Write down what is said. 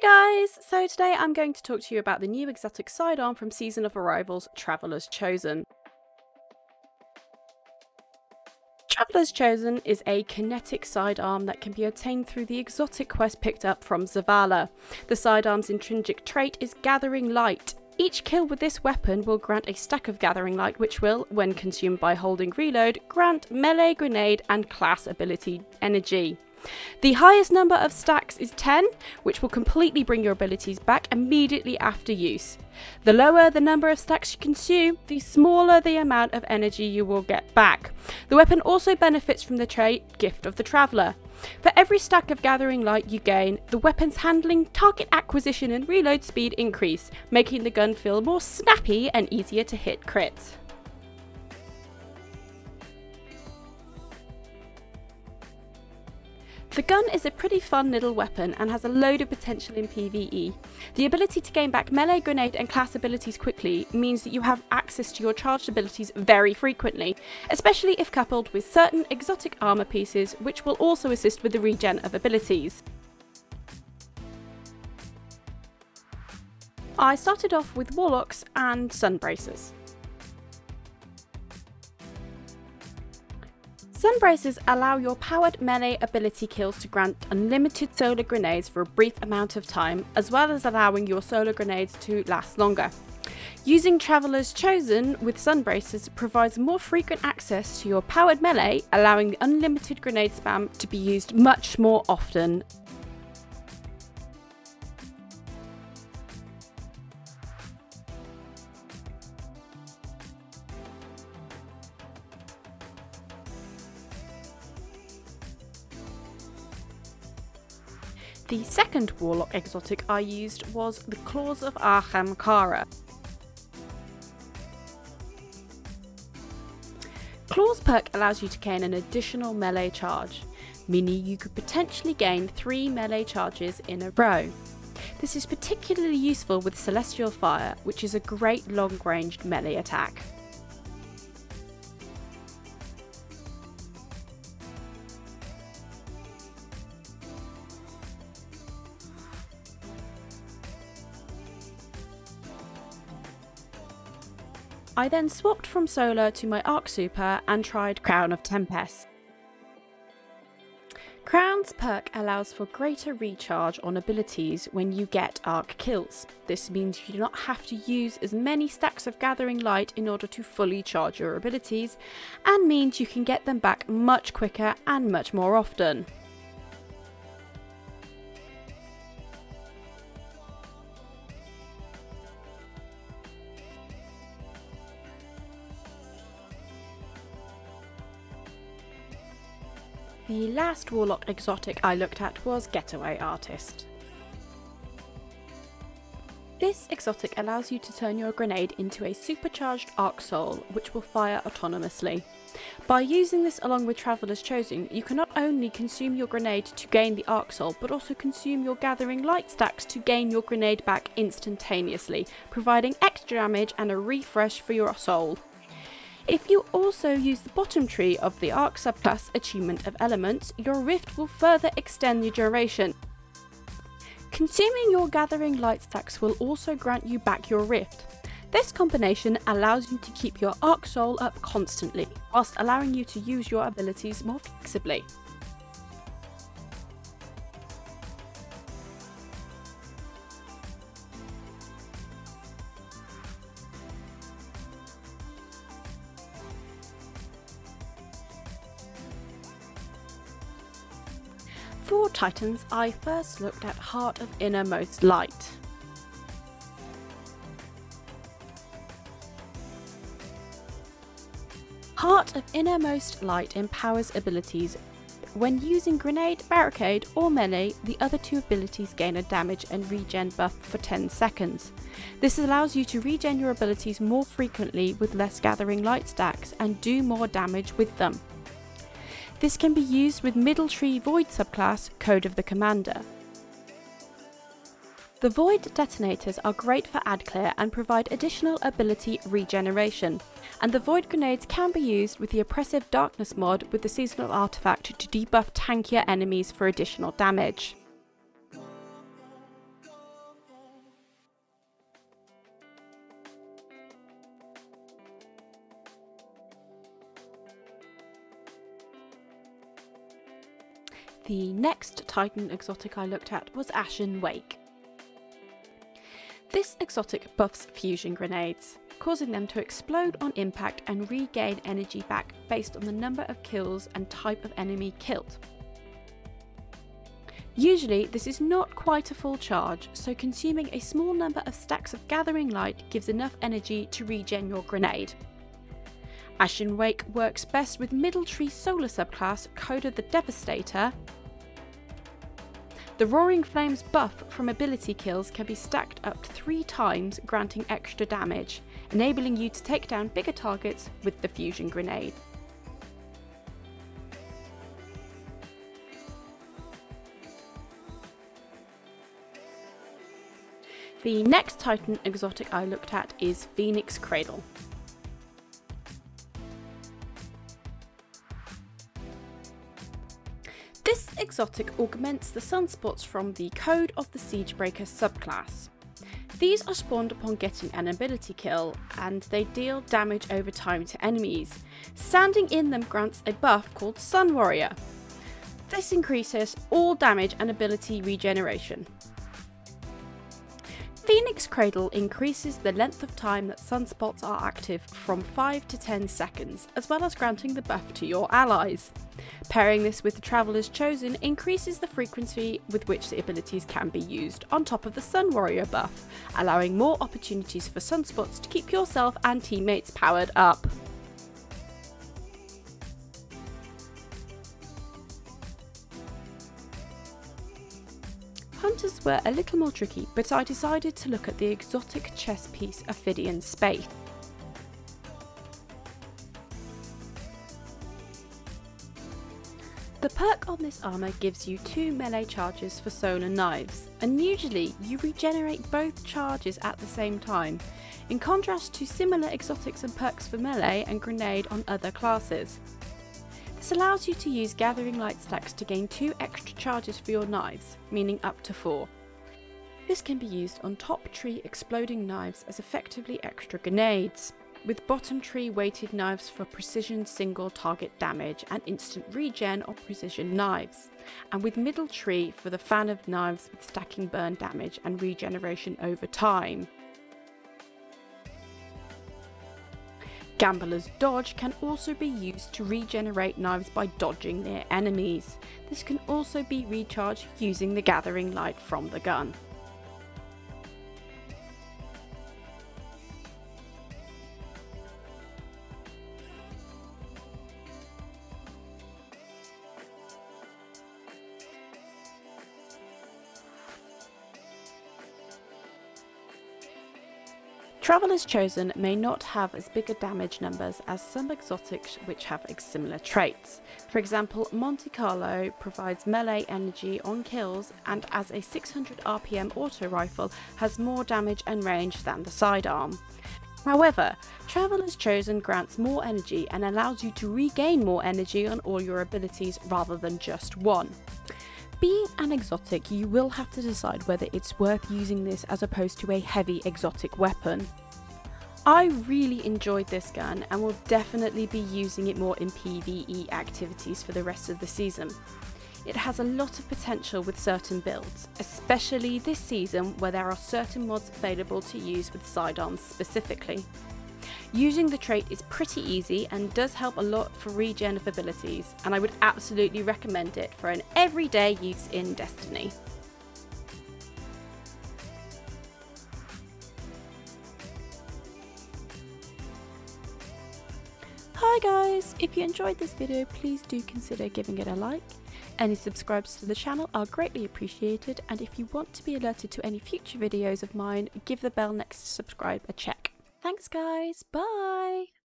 Hi guys! So today I'm going to talk to you about the new exotic sidearm from Season of Arrival's Traveller's Chosen. Traveller's Chosen is a kinetic sidearm that can be obtained through the exotic quest picked up from Zavala. The sidearm's intrinsic trait is Gathering Light. Each kill with this weapon will grant a stack of Gathering Light which will, when consumed by holding reload, grant melee, grenade and class ability energy. The highest number of stacks is 10, which will completely bring your abilities back immediately after use. The lower the number of stacks you consume, the smaller the amount of energy you will get back. The weapon also benefits from the trait Gift of the Traveller. For every stack of Gathering Light you gain, the weapon's handling, target acquisition and reload speed increase, making the gun feel more snappy and easier to hit crits. The gun is a pretty fun little weapon and has a load of potential in PvE. The ability to gain back melee, grenade and class abilities quickly means that you have access to your charged abilities very frequently, especially if coupled with certain exotic armour pieces which will also assist with the regen of abilities. I started off with Warlocks and Sun Bracers. Sun Bracers allow your powered melee ability kills to grant unlimited solar grenades for a brief amount of time, as well as allowing your solar grenades to last longer. Using Traveller's Chosen with Sun Bracers provides more frequent access to your powered melee, allowing the unlimited grenade spam to be used much more often. The second Warlock exotic I used was the Claws of Kara. Claws perk allows you to gain an additional melee charge, meaning you could potentially gain 3 melee charges in a row. This is particularly useful with Celestial Fire, which is a great long-ranged melee attack. I then swapped from Solar to my Arc Super and tried Crown of Tempest. Crown's perk allows for greater recharge on abilities when you get Arc kills. This means you do not have to use as many stacks of Gathering Light in order to fully charge your abilities, and means you can get them back much quicker and much more often. The last Warlock exotic I looked at was Getaway Artist. This exotic allows you to turn your grenade into a supercharged arc soul, which will fire autonomously. By using this along with Traveller's Chosen, you can not only consume your grenade to gain the arc soul, but also consume your Gathering Light stacks to gain your grenade back instantaneously, providing extra damage and a refresh for your soul. If you also use the bottom tree of the Arc subclass Achievement of Elements, your Rift will further extend your duration. Consuming your Gathering Light stacks will also grant you back your Rift. This combination allows you to keep your Arc Soul up constantly, whilst allowing you to use your abilities more flexibly. For Titans, I first looked at Heart of Innermost Light. Heart of Innermost Light empowers abilities. When using Grenade, Barricade or Melee, the other two abilities gain a damage and regen buff for 10 seconds. This allows you to regen your abilities more frequently with less Gathering Light stacks and do more damage with them. This can be used with Middle Tree Void subclass Code of the Commander. The Void detonators are great for ad clear and provide additional ability regeneration, and the Void grenades can be used with the Oppressive Darkness mod with the seasonal artifact to debuff tankier enemies for additional damage. The next Titan exotic I looked at was Ashen Wake. This exotic buffs fusion grenades, causing them to explode on impact and regain energy back based on the number of kills and type of enemy killed. Usually this is not quite a full charge, so consuming a small number of stacks of Gathering Light gives enough energy to regen your grenade. Ashen Wake works best with Middle Tree Solar subclass Coda the Devastator. The Roaring Flames buff from ability kills can be stacked up to 3 times, granting extra damage, enabling you to take down bigger targets with the fusion grenade. The next Titan exotic I looked at is Phoenix Cradle. This exotic augments the sunspots from the Code of the Siegebreaker subclass. These are spawned upon getting an ability kill, and they deal damage over time to enemies. Standing in them grants a buff called Sun Warrior. This increases all damage and ability regeneration. Phoenix Cradle increases the length of time that sunspots are active from 5 to 10 seconds, as well as granting the buff to your allies. Pairing this with the Traveller's Chosen increases the frequency with which the abilities can be used, on top of the Sun Warrior buff, allowing more opportunities for sunspots to keep yourself and teammates powered up. Hunters were a little more tricky, but I decided to look at the exotic chess piece Ophidian Spathe. The perk on this armour gives you 2 melee charges for solar knives, and usually you regenerate both charges at the same time, in contrast to similar exotics and perks for melee and grenade on other classes. This allows you to use Gathering Light stacks to gain 2 extra charges for your knives, meaning up to 4. This can be used on top tree exploding knives as effectively extra grenades, with bottom tree weighted knives for precision single target damage and instant regen on precision knives, and with middle tree for the fan of knives with stacking burn damage and regeneration over time. Gambler's Dodge can also be used to regenerate knives by dodging near enemies. This can also be recharged using the Gathering Light from the gun. Traveller's Chosen may not have as big a damage numbers as some exotics which have similar traits. For example, Monte Carlo provides melee energy on kills, and as a 600 RPM auto rifle has more damage and range than the sidearm. However, Traveller's Chosen grants more energy and allows you to regain more energy on all your abilities rather than just one. Being an exotic, you will have to decide whether it's worth using this as opposed to a heavy exotic weapon. I really enjoyed this gun and will definitely be using it more in PvE activities for the rest of the season. It has a lot of potential with certain builds, especially this season where there are certain mods available to use with sidearms specifically. Using the trait is pretty easy and does help a lot for regen of abilities, and I would absolutely recommend it for an everyday use in Destiny. Hi guys, if you enjoyed this video please do consider giving it a like. Any subscribes to the channel are greatly appreciated, and if you want to be alerted to any future videos of mine, give the bell next to subscribe a check. Thanks guys, bye!